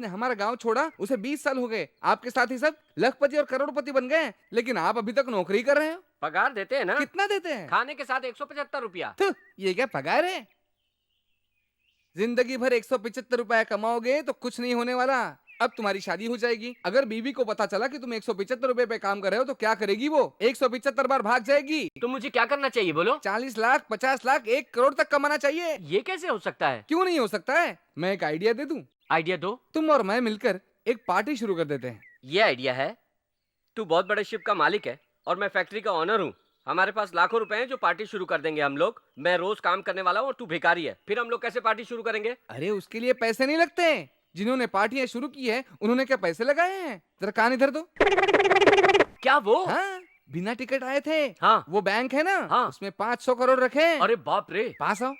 ने हमारा गांव छोड़ा, उसे 20 साल हो गए। आपके साथ ही सब लखपति और करोड़पति बन गए हैं, लेकिन आप अभी तक नौकरी कर रहे हो। पगार देते हैं ना? कितना देते हैं? खाने के साथ 175 रुपया। ये क्या पगार है? जिंदगी भर 175 रुपया कमाओगे तो कुछ नहीं होने वाला। अब तुम्हारी शादी हो जाएगी। अगर बीवी को पता चला कि तुम 175 रुपए पे काम कर रहे हो तो क्या करेगी वो? 175 बार भाग जाएगी। तो मुझे क्या करना चाहिए बोलो? 40 लाख, 50 लाख, 1 करोड़ तक कमाना चाहिए। ये कैसे हो सकता है? क्यों नहीं हो सकता है? मैं एक आइडिया दे दूं? आइडिया दो। तुम और मैं मिलकर एक पार्टी शुरू कर देते हैं। ये आइडिया है। तू बहुत बड़े शिप का मालिक है और मैं फैक्ट्री का ऑनर हूँ। हमारे पास लाखों रुपए हैं जो पार्टी शुरू कर देंगे हम लोग। मैं रोज काम करने वाला हूँ और तू भिखारी है। फिर हम लोग कैसे पार्टी शुरू करेंगे? अरे उसके लिए पैसे नहीं लगते। जिन्होंने पार्टियां शुरू की है उन्होंने क्या पैसे लगाए हैं? जरा कान इधर दो। क्या वो? हाँ, बिना टिकट आए थे। हाँ। वो बैंक है ना, हाँ। उसमें 500 करोड़ रखे। अरे बाप रे। पास आओ।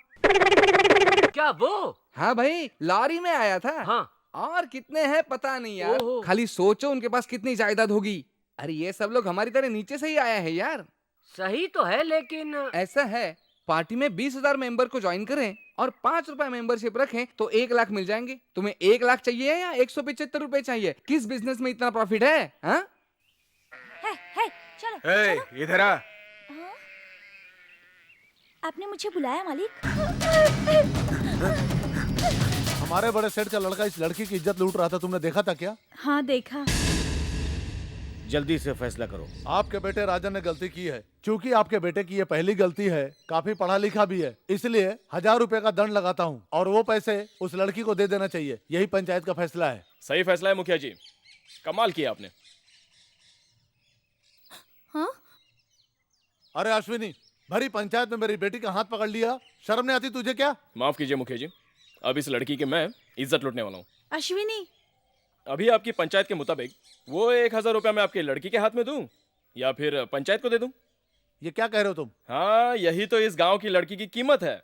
क्या वो? हाँ भाई, लॉरी में आया था। हाँ। और कितने हैं पता नहीं यार। ओहो। खाली सोचो उनके पास कितनी जायदाद होगी। अरे ये सब लोग हमारी तरह नीचे से ही आया है यार। सही तो है लेकिन ऐसा है, पार्टी में 20,000 मेंबर को ज्वाइन करें और 5 रुपए मेंबरशिप रखें तो 1 लाख मिल जाएंगे। तुम्हें 1 लाख चाहिए या 175 रुपए चाहिए? किस बिजनेस में इतना प्रॉफिट है? हाँ? है, चलो। इधर आ। हाँ? आपने मुझे बुलाया मालिक? हमारे बड़े सेठ का लड़का इस लड़की की इज्जत लूट रहा था, तुमने देखा था क्या? हाँ देखा। जल्दी से फैसला करो। आपके बेटे राजन ने गलती की है। क्योंकि आपके बेटे की ये पहली गलती है, काफी पढ़ा लिखा भी है, इसलिए 1000 रुपए का दंड लगाता हूँ और वो पैसे उस लड़की को दे देना चाहिए। यही पंचायत का फैसला है। सही फैसला है मुखिया जी, कमाल किया आपने। हाँ? अरे अश्विनी, भरी पंचायत में मेरी बेटी का हाथ पकड़ लिया, शर्म नहीं आती तुझे क्या? माफ कीजिए मुखिया जी, अब इस लड़की की मैं इज्जत लूटने वाला हूँ। अश्विनी, अभी आपकी पंचायत के मुताबिक वो 1000 रुपया मैं आपकी लड़की के हाथ में दूं या फिर पंचायत को दे दूं? ये क्या कह रहे हो तुम? हाँ, यही तो इस गांव की लड़की की कीमत है।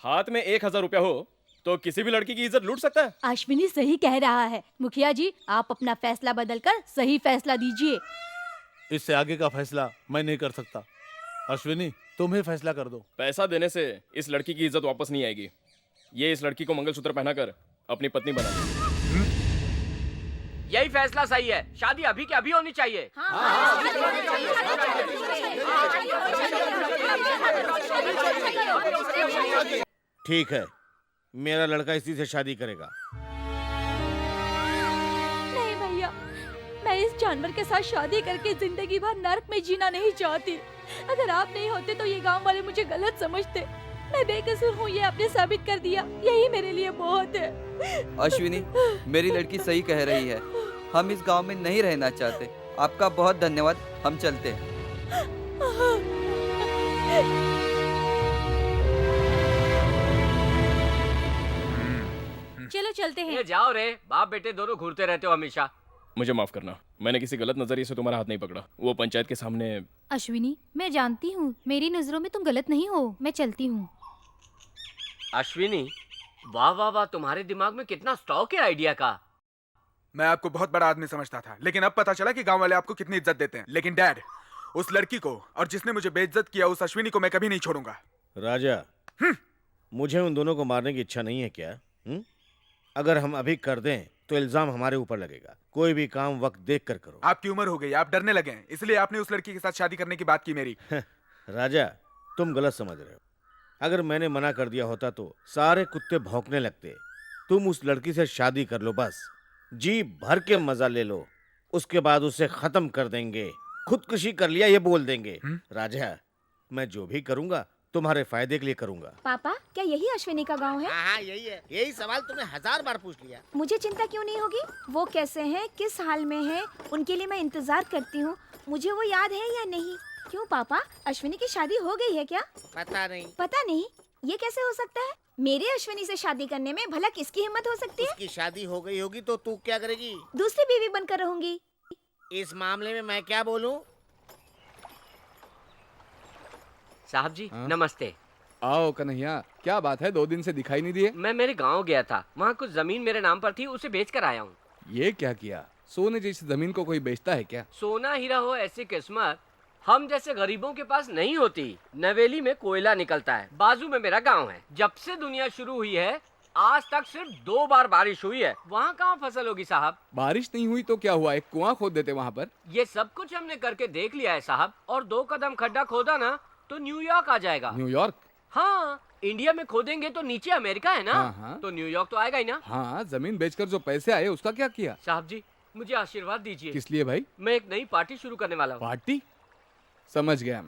हाथ में 1000 रुपया हो तो किसी भी लड़की की इज्जत लूट सकता है। अश्विनी सही कह रहा है। मुखिया जी, आप अपना फैसला बदलकर सही फैसला दीजिए। इससे आगे का फैसला मैं नहीं कर सकता। अश्विनी, तुम ही फैसला कर दो। पैसा देने से इस लड़की की इज्जत वापस नहीं आएगी। ये इस लड़की को मंगलसूत्र पहनाकर अपनी पत्नी बना दे। यही फैसला सही है। शादी अभी के अभी होनी चाहिए। ठीक है, मेरा लड़का इसी से शादी करेगा। नहीं भैया, मैं इस जानवर के साथ शादी करके जिंदगी भर नर्क में जीना नहीं चाहती। अगर आप नहीं होते तो ये गांव वाले मुझे गलत समझते। मैं बेकसूर हूँ, ये आपने साबित कर दिया। यही मेरे लिए बहुत है। अश्विनी, मेरी लड़की सही कह रही है। हम इस गांव में नहीं रहना चाहते। आपका बहुत धन्यवाद, हम चलते हैं। चलो चलते हैं। ये जाओ रे, बाप बेटे दोनों घूरते रहते हो हमेशा। मुझे माफ करना, मैंने किसी गलत नजरिए से तुम्हारा हाथ नहीं पकड़ा। वो पंचायत के सामने। अश्विनी, मैं जानती हूँ मेरी नजरों में तुम गलत नहीं हो। मैं चलती हूँ। अश्विनी, वाह वाह वाह, तुम्हारे दिमाग में कितना स्टॉक है आइडिया का। मैं आपको बहुत बड़ा आदमी समझता था, लेकिन अब पता चला कि गांव वाले आपको कितनी इज्जत देते हैं। लेकिन डैड, उस लड़की को और जिसने मुझे बेइज्जत किया, उस अश्विनी को मैं कभी नहीं छोड़ूंगा। राजा, मुझे उन दोनों को मारने की इच्छा नहीं है क्या? अगर हम अभी कर दें तो इल्जाम हमारे ऊपर लगेगा। कोई भी काम वक्त देख कर करो। आपकी उम्र हो गई, आप डरने लगे हैं, इसलिए आपने उस लड़की के साथ शादी करने की बात की मेरी। राजा, तुम गलत समझ रहे हो। अगर मैंने मना कर दिया होता तो सारे कुत्ते भौंकने लगते। तुम उस लड़की से शादी कर लो, बस जी भर के मजा ले लो। उसके बाद उसे खत्म कर देंगे। खुदकुशी कर लिया ये बोल देंगे। राजा, मैं जो भी करूंगा तुम्हारे फायदे के लिए करूंगा। पापा, क्या यही अश्विनी का गांव है? हाँ, यही है। यही सवाल तुमने 1000 बार पूछ लिया। मुझे चिंता क्यों नहीं होगी? वो कैसे हैं, किस हाल में हैं, उनके लिए मैं इंतजार करती हूँ। मुझे वो याद है या नहीं? क्यों पापा, अश्विनी की शादी हो गई है क्या? पता नहीं। पता नहीं? ये कैसे हो सकता है? मेरे अश्विनी से शादी करने में भला किसकी हिम्मत हो सकती है? उसकी शादी हो गई होगी तो तू क्या करेगी? दूसरी बीवी बनकर रहूंगी। इस मामले में मैं क्या बोलूं? साहब जी, हाँ? नमस्ते। आओ कन्हैया, क्या बात है, 2 दिन से दिखाई नहीं दिए? मैं मेरे गांव गया था, वहाँ कुछ जमीन मेरे नाम पर थी, उसे बेच कर आया हूँ। ये क्या किया? सोने जैसी जमीन को कोई बेचता है क्या? सोना हीरा हो ऐसी किस्मत हम जैसे गरीबों के पास नहीं होती। नवेली में कोयला निकलता है, बाजू में मेरा गांव है। जब से दुनिया शुरू हुई है आज तक सिर्फ 2 बार बारिश हुई है, वहाँ कहाँ फसल होगी साहब? बारिश नहीं हुई तो क्या हुआ, एक कुआं खोद देते वहाँ पर। ये सब कुछ हमने करके देख लिया है साहब, और 2 कदम खड्डा खोदा ना तो न्यूयॉर्क आ जाएगा। न्यूयॉर्क? हाँ, इंडिया में खोदेंगे तो नीचे अमेरिका है ना। हाँ। तो न्यूयॉर्क तो आएगा ही ना। हाँ, जमीन बेचकर जो पैसे आए उसका क्या किया? साहब जी, मुझे आशीर्वाद दीजिए। किस लिए भाई? मैं एक नई पार्टी शुरू करने वाला हूँ। पार्टी? समझ गया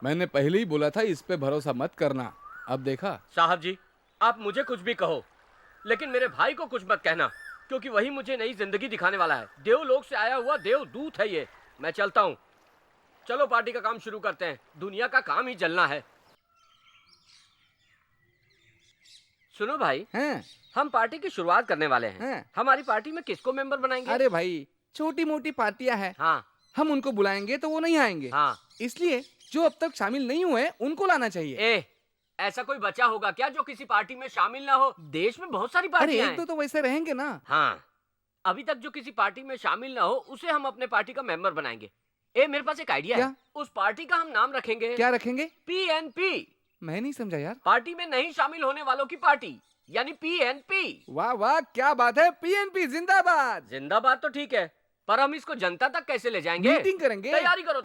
मैंने पहले ही बोला था इस पे भरोसा मत करना। अब देखा। साहब जी, आप मुझे कुछ भी कहो, लेकिन मेरे भाई को कुछ मत कहना, क्योंकि वही मुझे नई जिंदगी दिखाने वाला है। देवलोक से आया हुआ देवदूत है ये। मैं चलता हूँ। चलो पार्टी का काम शुरू करते हैं, दुनिया का काम ही जलना है। सुनो भाई, हैं? हम पार्टी की शुरुआत करने वाले हैं। हैं? हमारी पार्टी में किसको मेंबर बनाएंगे? अरे भाई, छोटी मोटी पार्टियां हैं, हाँ हम उनको बुलाएंगे तो वो नहीं आएंगे। हाँ। इसलिए जो अब तक शामिल नहीं हुए उनको लाना चाहिए। ऐसा कोई बचा होगा क्या जो किसी पार्टी में शामिल ना हो? देश में बहुत सारी अरे पार्टियां एक दो हैं। तो वैसे रहेंगे ना। हाँ, अभी तक जो किसी पार्टी में शामिल ना हो उसे हम अपने पार्टी का मेंबर बनाएंगे। मेरे पास एक आइडिया है। क्या? उस पार्टी का हम नाम रखेंगे क्या रखेंगे? PNP। मैं नहीं समझा यार। पार्टी में नहीं शामिल होने वालों की पार्टी, यानी PNP। वाह वाह, क्या बात है। PNP जिंदाबाद। जिंदाबाद तो ठीक है, पर हम इसको जनता तक कैसे ले जाएंगे? मीटिंग करेंगे। तैयारी करो।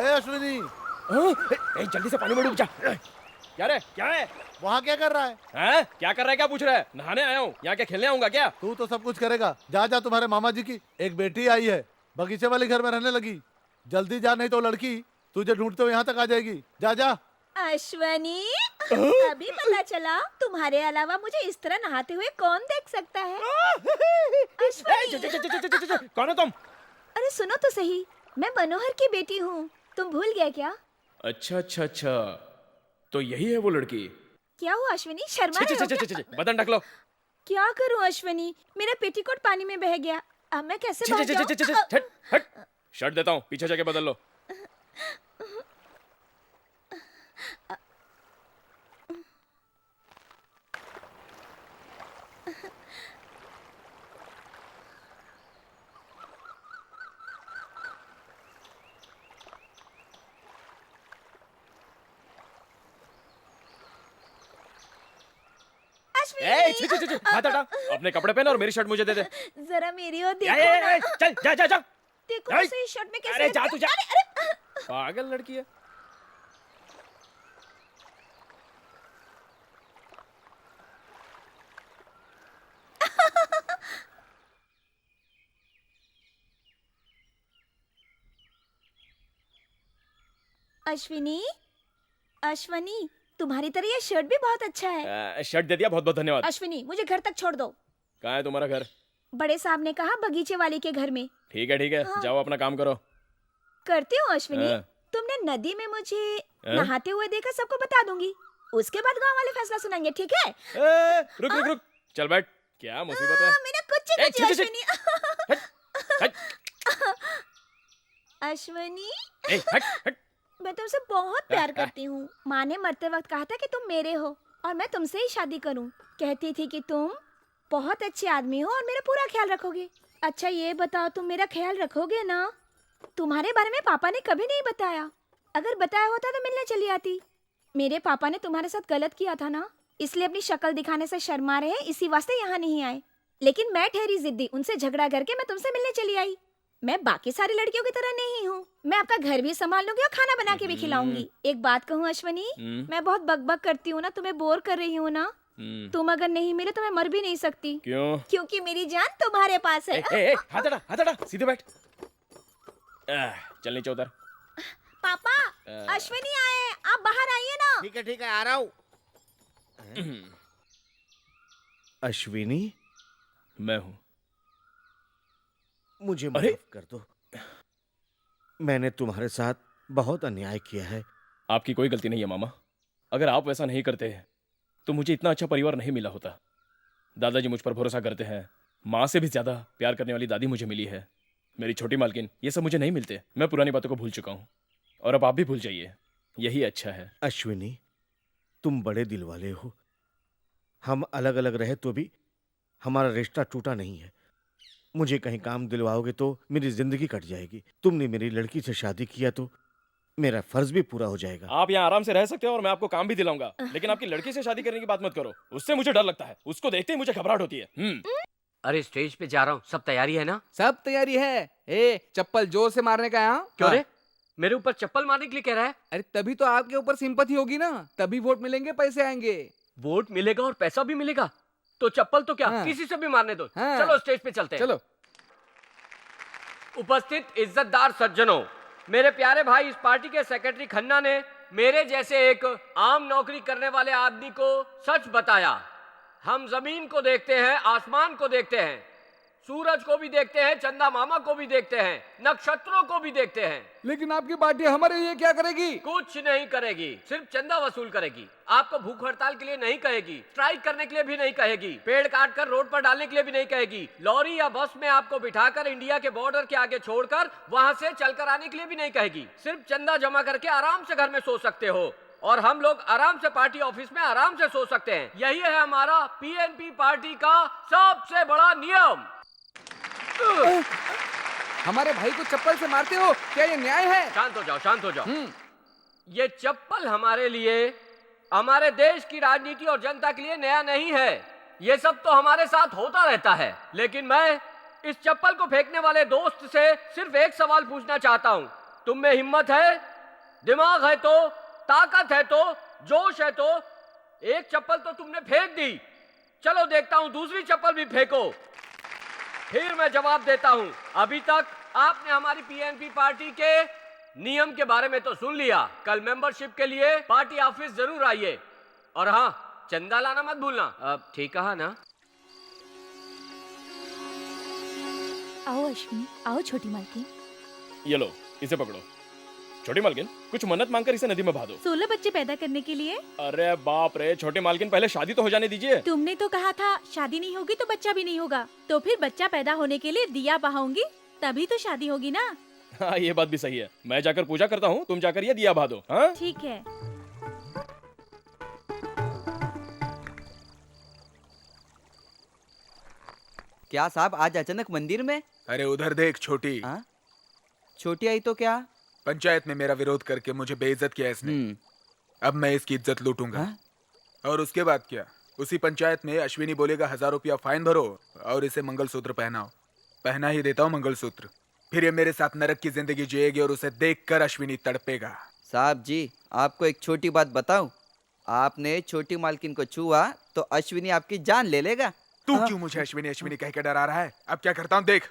अश्विनी, जल्दी से पानी में डूब जा। क्या रे, क्या है? वहाँ क्या कर रहा है? हैं? क्या कर रहा है, क्या पूछ रहा है? नहाने आया हूँ, यहाँ क्या खेलने आऊंगा क्या? तू तो सब कुछ करेगा। जा जा, तुम्हारे मामा जी की एक बेटी आई है, बगीचे वाले घर में रहने लगी। जल्दी जा, नहीं तो लड़की तुझे ढूंढते हुए यहाँ तक आ जाएगी। जा जा। अश्वनी, अभी पता चला तुम्हारे अलावा मुझे इस तरह नहाते हुए कौन देख सकता है? अश्वनी, कौन हो तुम? अरे सुनो तो सही, मैं मनोहर की बेटी हूँ। तुम भूल गए क्या? अच्छा अच्छा अच्छा, तो यही है वो लड़की। क्या हुआ अश्वनी, शर्मा रहे हो क्या? बदन ढक लो। क्या करूं अश्वनी, मेरा पेटीकोट पानी में बह गया। अब मैं कैसे बाहर जाऊं? हट, शर्ट देता हूँ, पीछे जाके बदल लो। हाथ हटा, अपने कपड़े पहन और मेरी शर्ट मुझे दे दे। जरा मेरी ओर देखो ना। चल जा जा जा। देखो अरे, सही, शर्ट में कैसे अरे जा लग तू गया? जा। अरे पागल लड़की है। अश्विनी, अश्वनी, तुम्हारी तरह ये शर्ट भी बहुत अच्छा है। शर्ट दे दिया, बहुत बहुत धन्यवाद। अश्विनी, मुझे घर तक छोड़ दो। कहाँ है तुम्हारा घर? बड़े साहब ने कहा बगीचे वाले के घर में। ठीक है, हाँ। जाओ अपना काम करो। करती हूँ अश्विनी। हाँ। तुमने नदी में मुझे नहाते हुए देखा, सबको बता दूंगी। उसके बाद गांव वाले फैसला सुनाएंगे, ठीक है? रुक रुक रुक, चल बैठ। क्या मुसीबत है? मेरा कुछ ए, कुछ अश्विनी। हट। अश्विनी, हट। मैं तुमसे बहुत प्यार करती हूँ। माँ ने मरते वक्त कहा था कि तुम मेरे हो और मैं तुमसे ही शादी करूँ। कहती थी कि तुम बहुत अच्छे आदमी हो और मेरा पूरा ख्याल रखोगे। अच्छा ये बताओ, तुम मेरा ख्याल रखोगे ना? तुम्हारे बारे में पापा ने कभी नहीं बताया। अगर बताया होता तो मिलने चली आती। मेरे पापा ने तुम्हारे साथ गलत किया था ना, इसलिए अपनी शक्ल दिखाने से शर्मा रहे, इसी वास्ते यहाँ नहीं आए। लेकिन मैं ठहरी जिद्दी, उनसे झगड़ा करके मैं तुमसे मिलने चली आई। मैं बाकी सारी लड़कियों की तरह नहीं हूँ। मैं आपका घर भी संभाल लूंगी और खाना बना के भी खिलाऊंगी। एक बात कहूँ अश्वनी, मैं बहुत बकबक करती हूँ ना, तुम्हें बोर कर रही हूँ ना? तुम अगर नहीं मिले तो मैं मर भी नहीं सकती, क्यों? क्योंकि मेरी जान तुम्हारे पास है। हाथ हटा, सीधे बैठ। चल नीचे उतर। पापा, अश्विनी आए, आप बाहर आइए ना। ठीक है, आ रहा हूँ। अश्विनी, मैं हूँ। मुझे अरे? माफ कर दो। मैंने तुम्हारे साथ बहुत अन्याय किया है। आपकी कोई गलती नहीं है मामा। अगर आप वैसा नहीं करते तो मुझे इतना अच्छा परिवार नहीं मिला होता। दादाजी मुझ पर भरोसा करते हैं। माँ से भी ज्यादा प्यार करने वाली दादी मुझे मिली है। मेरी छोटी मालकिन, ये सब मुझे नहीं मिलते। मैं पुरानी बातों को भूल चुका हूँ और अब आप भी भूल जाइए, यही अच्छा है। अश्विनी, तुम बड़े दिल वाले हो। हम अलग अलग रहे तो भी हमारा रिश्ता टूटा नहीं है। मुझे कहीं काम दिलवाओगे तो मेरी जिंदगी कट जाएगी। तुमने मेरी लड़की से शादी किया तो मेरा फर्ज भी पूरा हो जाएगा। आप यहाँ आराम से रह सकते हो और मैं आपको काम भी दिलाऊंगा, लेकिन आपकी लड़की से शादी करने की बात मत करो। उससे मुझे डर लगता है। उसको देखते ही मुझे घबराहट होती है। अरे स्टेज पे जा रहा हूँ, सब तैयारी है ना? सब तैयारी है। चप्पल जोर से मारने का यहाँ। क्यों रे? मेरे ऊपर चप्पल मारने के लिए कह रहा है? अरे तभी तो आपके ऊपर सिंपैथी होगी ना, तभी वोट मिलेंगे, पैसे आएंगे। वोट मिलेगा और पैसा भी मिलेगा, तो चप्पल तो क्या, किसी से भी मारने दो। चलो स्टेज पे चलते हैं। चलो। उपस्थित इज्जतदार सज्जनों, मेरे प्यारे भाई, इस पार्टी के सेक्रेटरी खन्ना ने मेरे जैसे एक आम नौकरी करने वाले आदमी को सच बताया। हम जमीन को देखते हैं, आसमान को देखते हैं, सूरज को भी देखते हैं, चंदा मामा को भी देखते हैं, नक्षत्रों को भी देखते हैं, लेकिन आपकी पार्टी हमारे लिए क्या करेगी? कुछ नहीं करेगी, सिर्फ चंदा वसूल करेगी। आपको भूख हड़ताल के लिए नहीं कहेगी, स्ट्राइक करने के लिए भी नहीं कहेगी, पेड़ काट कर रोड पर डालने के लिए भी नहीं कहेगी, लॉरी या बस में आपको बिठाकर इंडिया के बॉर्डर के आगे छोड़कर वहां से चलकर आने के लिए भी नहीं कहेगी। सिर्फ चंदा जमा करके आराम से घर में सो सकते हो और हम लोग आराम से पार्टी ऑफिस में आराम से सो सकते हैं। यही है हमारा पीएनपी पार्टी का सबसे बड़ा नियम। हमारे भाई को चप्पल से मारते हो, क्या ये न्याय है? शांत हो जाओ, शांत हो जाओ। ये चप्पल हमारे लिए, हमारे देश की राजनीति और जनता के लिए नया नहीं है। ये सब तो हमारे साथ होता रहता है, लेकिन मैं इस चप्पल को फेंकने वाले दोस्त से सिर्फ एक सवाल पूछना चाहता हूँ। तुम में हिम्मत है, दिमाग है तो, ताकत है तो, जोश है तो? एक चप्पल तो तुमने फेंक दी, चलो देखता हूँ दूसरी चप्पल भी फेंको। फिर मैं जवाब देता हूं। अभी तक आपने हमारी पीएनपी पार्टी के नियम के बारे में तो सुन लिया। कल मेंबरशिप के लिए पार्टी ऑफिस जरूर आइए और हाँ, चंदा लाना मत भूलना। अब ठीक कहा ना? आओ अश्विनी, आओ छोटी मालकिन। ये लो, इसे पकड़ो। छोटी मालकिन, कुछ मन्नत मांगकर इसे नदी में बहा दो। 16 बच्चे पैदा करने के लिए। अरे बाप रे, छोटी मालकिन, पहले शादी तो हो जाने दीजिए। तुमने तो कहा था शादी नहीं होगी तो बच्चा भी नहीं होगा, तो फिर बच्चा पैदा होने के लिए दिया बहाऊंगी, तभी तो शादी होगी ना। हाँ, ये बात भी सही है। मैं जाकर पूजा करता हूँ, तुम जाकर ये दिया बहा दो। हाँ ठीक है। क्या साहब, आज अचानक मंदिर में? अरे उधर देख छोटी। हाँ? छोटी आई तो क्या? पंचायत में मेरा विरोध करके मुझे बेइज्जत किया इसने। अब मैं इसकी इज्जत लूटूंगा। हाँ? और उसके बाद क्या? उसी पंचायत में अश्विनी बोलेगा 1000 रुपया फाइन भरो और इसे मंगलसूत्र पहनाओ। पहना ही देता हूँ मंगलसूत्र। फिर ये मेरे साथ नरक की जिंदगी जिएगी और उसे देखकर अश्विनी तड़पेगा। साहब जी, आपको एक छोटी बात बताऊं? आपने छोटी मालकिन को छुआ तो अश्विनी आपकी जान ले लेगा। तू क्यों मुझे अश्विनी अश्विनी कह के डरा रहा है? अब क्या करता हूँ देख।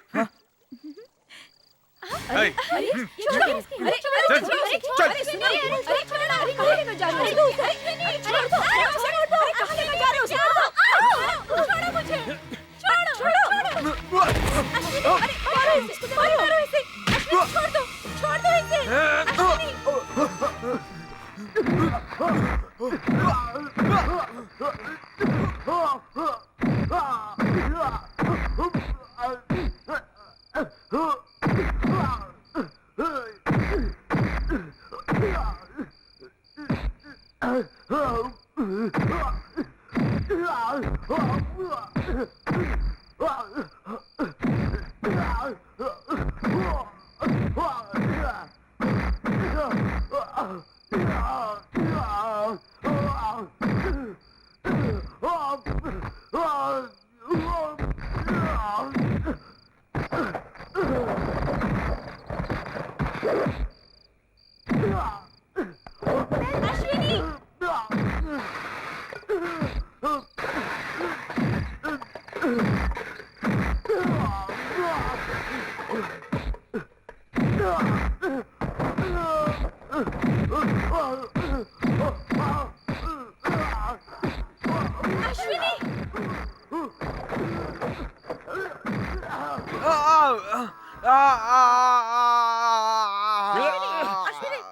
अश्विनी,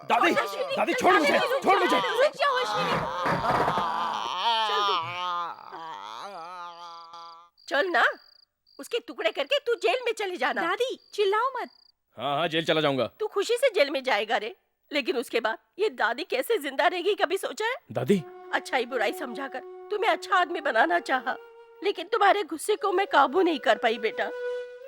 दादी दादी छोड़ मुझे, छोड़ मुझे। रुक जाओ अश्विनी। चल ना, उसके टुकड़े करके तू जेल में चले जाना। दादी चिल्लाओ मत। हाँ हाँ जेल चला जाऊंगा। तू खुशी से जेल में जाएगा रे, लेकिन उसके बाद ये दादी कैसे जिंदा रहेगी कभी सोचा है? दादी अच्छाई बुराई समझाकर तुम्हें अच्छा आदमी बनाना चाहा, लेकिन तुम्हारे गुस्से को मैं काबू नहीं कर पाई बेटा।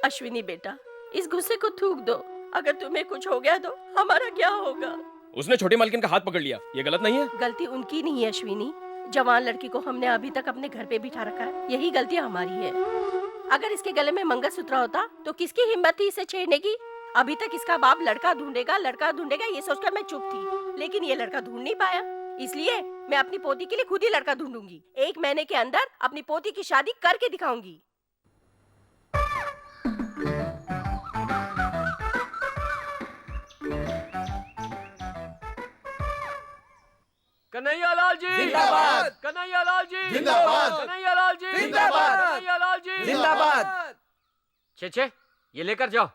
अश्विनी बेटा, इस गुस्से को थूक दो। अगर तुम्हें कुछ हो गया तो हमारा क्या होगा? उसने छोटी मालकिन का हाथ पकड़ लिया, ये गलत नहीं है? गलती उनकी नहीं है अश्विनी, जवान लड़की को हमने अभी तक अपने घर पे बिठा रखा है, यही गलती हमारी है। अगर इसके गले में मंगलसूत्र होता तो किसकी हिम्मत थी इसे छेड़ने की? अभी तक इसका बाप लड़का ढूंढेगा ये सोचकर मैं चुप थी, लेकिन ये लड़का ढूंढ नहीं पाया, इसलिए मैं अपनी पोती के लिए खुद ही लड़का ढूंढूंगी। 1 महीने के अंदर अपनी पोती की शादी करके दिखाऊंगी। कन्हैया लाल जी जिंदाबाद। कन्हैया लाल जी जिंदाबाद। कन्हैया लाल जी जिंदाबाद। कन्हैया लाल जी जिंदाबाद। छे ये लेकर जाओ।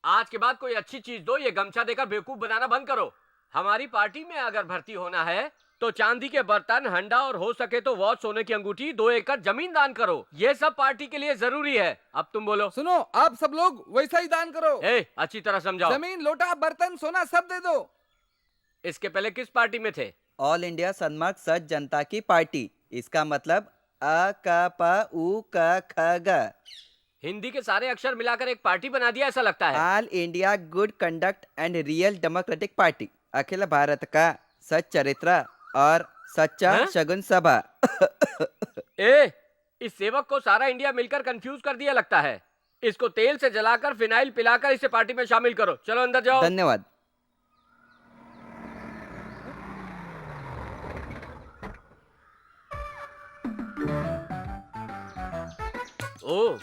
आज के बाद कोई अच्छी चीज दो, ये गमछा देकर बेवकूफ बनाना बंद करो। हमारी पार्टी में अगर भर्ती होना है तो चांदी के बर्तन, हंडा और हो सके तो वॉच, सोने की अंगूठी, 2 एकड़ जमीन दान करो। ये सब पार्टी के लिए जरूरी है। अब तुम बोलो। सुनो, आप सब लोग वैसा ही दान करो। अच्छी तरह समझाओ। जमीन, लोटा, बर्तन, सोना सब दे दो। इसके पहले किस पार्टी में थे? ऑल इंडिया सन्मार्ग सच जनता की पार्टी, इसका मतलब अ क प उ क ख ग। हिंदी के सारे अक्षर मिलाकर एक पार्टी बना दिया ऐसा लगता है। All India good conduct and real democratic party, अखिल भारत का सच चरित्र और सच्चा हाँ? शगुन सभा। इस सेवक को सारा इंडिया मिलकर कंफ्यूज कर दिया लगता है। इसको तेल से जलाकर, फिनाइल पिलाकर इसे पार्टी में शामिल करो। चलो अंदर जाओ। धन्यवाद। ओ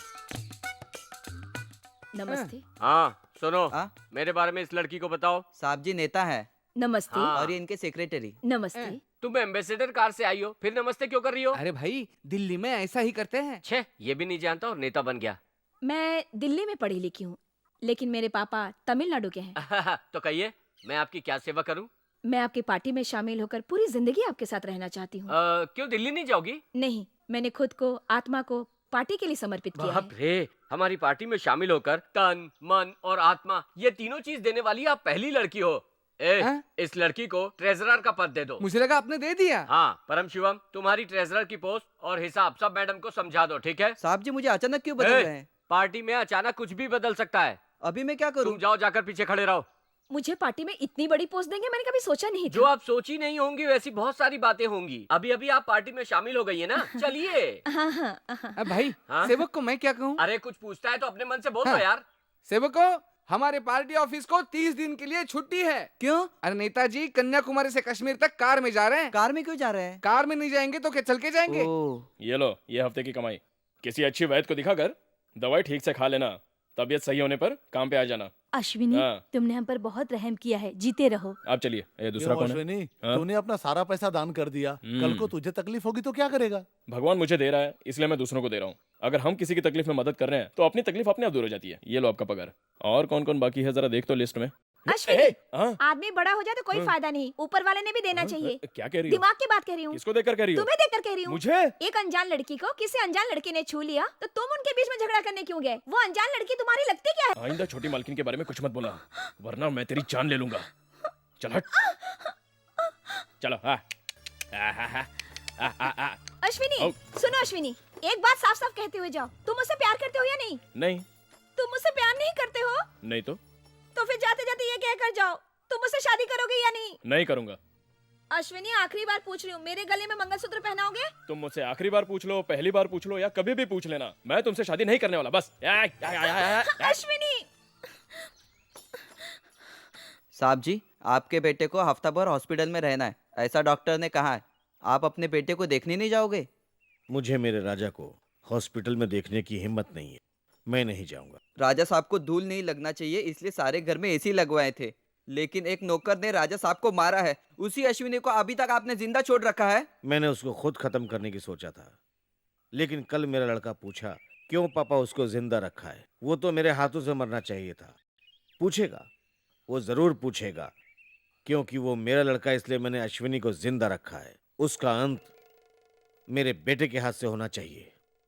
नमस्ते। हाँ सुनो, हाँ? मेरे बारे में इस लड़की को बताओ। साहब जी नेता है नमस्ते। हाँ। और ये इनके सेक्रेटरी। नमस्ते। तुम एम्बेसडर कार से आई हो, फिर नमस्ते क्यों कर रही हो? अरे भाई, दिल्ली में ऐसा ही करते हैं। छे, ये भी नहीं जानता और नेता बन गया। मैं दिल्ली में पढ़ी लिखी हूँ, लेकिन मेरे पापा तमिलनाडु के हैं। तो कहिए, मैं आपकी क्या सेवा करूं? मैं आपकी पार्टी में शामिल होकर पूरी जिंदगी आपके साथ रहना चाहती हूँ। क्यों दिल्ली नहीं जाओगी? नहीं, मैंने खुद को, आत्मा को पार्टी के लिए समर्पित किया बाप है। रे, हमारी पार्टी में शामिल होकर तन, मन और आत्मा, ये तीनों चीज देने वाली आप पहली लड़की हो। हाँ? इस लड़की को ट्रेजरर का पद दे दो। मुझे लगा आपने दे दिया। हाँ, परम शिवम, तुम्हारी ट्रेजरर की पोस्ट और हिसाब सब मैडम को समझा दो, ठीक है? साहब जी मुझे अचानक क्यों बदल रहे हैं? पार्टी में अचानक कुछ भी बदल सकता है। अभी मैं क्या करूं? तुम जाओ, जाकर पीछे खड़े रहो। मुझे पार्टी में इतनी बड़ी पोस्ट देंगे, मैंने कभी सोचा नहीं जो था। आप सोची नहीं होंगी वैसी बहुत सारी बातें होंगी। अभी अभी आप पार्टी में शामिल हो गई है ना। चलिए। हाँ हाँ हाँ। अब भाई, हाँ? सेवक को मैं क्या कहूँ? अरे कुछ पूछता है तो अपने मन से बोल दो हाँ। यार। सेवको, हमारे पार्टी ऑफिस को 30 दिन के लिए छुट्टी है। क्यों? अरे नेताजी कन्याकुमारी से कश्मीर तक कार में जा रहे हैं। कार में क्यों जा रहे हैं? कार में नहीं जाएंगे तो क्या चल के जाएंगे? ओह, ये लो, ये हफ्ते की कमाई। किसी अच्छी वैद्य को दिखाकर दवाई ठीक से खा लेना, तबीयत सही होने पर काम पे आ जाना। अश्विनी, हाँ। तुमने हम पर बहुत रहम किया है, जीते रहो। आप चलिए। ये दूसरा क्यों कौन है? अश्विनी, हाँ? तूने अपना सारा पैसा दान कर दिया, कल को तुझे तकलीफ होगी तो क्या करेगा? भगवान मुझे दे रहा है, इसलिए मैं दूसरों को दे रहा हूँ। अगर हम किसी की तकलीफ में मदद कर रहे हैं तो अपनी तकलीफ अपने आप दूर हो जाती है। ये लो आपका पगार। और कौन कौन बाकी है जरा देख तो लिस्ट में। अश्विनी, हाँ? आदमी बड़ा हो जाए तो कोई फायदा नहीं, ऊपर वाले ने भी देना चाहिए। क्या कह रही हो? दिमाग की बात कह रही हूँ, किसको देकर कह रही हो? तुम्हें देकर कह रही हूँ। मुझे? एक अनजान लड़की को किसी अनजान लड़के ने छू लिया तो तुम उनके बीच में झगड़ा करने क्यों गए? वो अनजान लड़की तुम्हारी लगती क्या है? आइंदा छोटी मालकिन के बारे में कुछ मत बोला, वरना मैं तेरी जान ले लूंगा। चल हट। चलो। अश्विनी, ओ। सुनो अश्विनी, एक बात साफ साफ कहते हुए जाओ, तुम मुझसे प्यार करते हो या नहीं? नहीं। तुम मुझसे प्यार नहीं करते हो नहीं तो फिर जाते जाते ये कहकर जाओ, तुम मुझसे शादी करोगे या नहीं? नहीं करूंगा। अश्विनी, आखिरी बार पूछ रही हूँ, मेरे गले में मंगलसूत्र पहनाओगे? तुम मुझसे आखिरी बार पूछ लो, पहली बार पूछ लो या कभी भी पूछ लेना, मैं तुमसे शादी नहीं करने वाला। बस। अश्विनी, साहब जी आपके बेटे को हफ्ता भर हॉस्पिटल में रहना है, ऐसा डॉक्टर ने कहा है। आप अपने बेटे को देखने नहीं जाओगे? मुझे मेरे राजा को हॉस्पिटल में देखने की हिम्मत नहीं है। मैं नहीं जाऊंगा। राजा साहब को धूल नहीं लगना चाहिए इसलिए सारे घर में एसी लगवाए थे, लेकिन एक नौकर ने राजा साहब को मारा है। उसी अश्विनी को अभी तक आपने जिंदा छोड़ रखा है। मैंने उसको खुद खत्म करने की सोचा था, लेकिन कल मेरा लड़का पूछा क्यों पापा उसको जिंदा रखा है। वो तो मेरे हाथों से मरना चाहिए था। पूछेगा, वो जरूर पूछेगा, क्योंकि वो मेरा लड़का, इसलिए मैंने अश्विनी को जिंदा रखा है। उसका अंत मेरे बेटे के हाथ से होना चाहिए।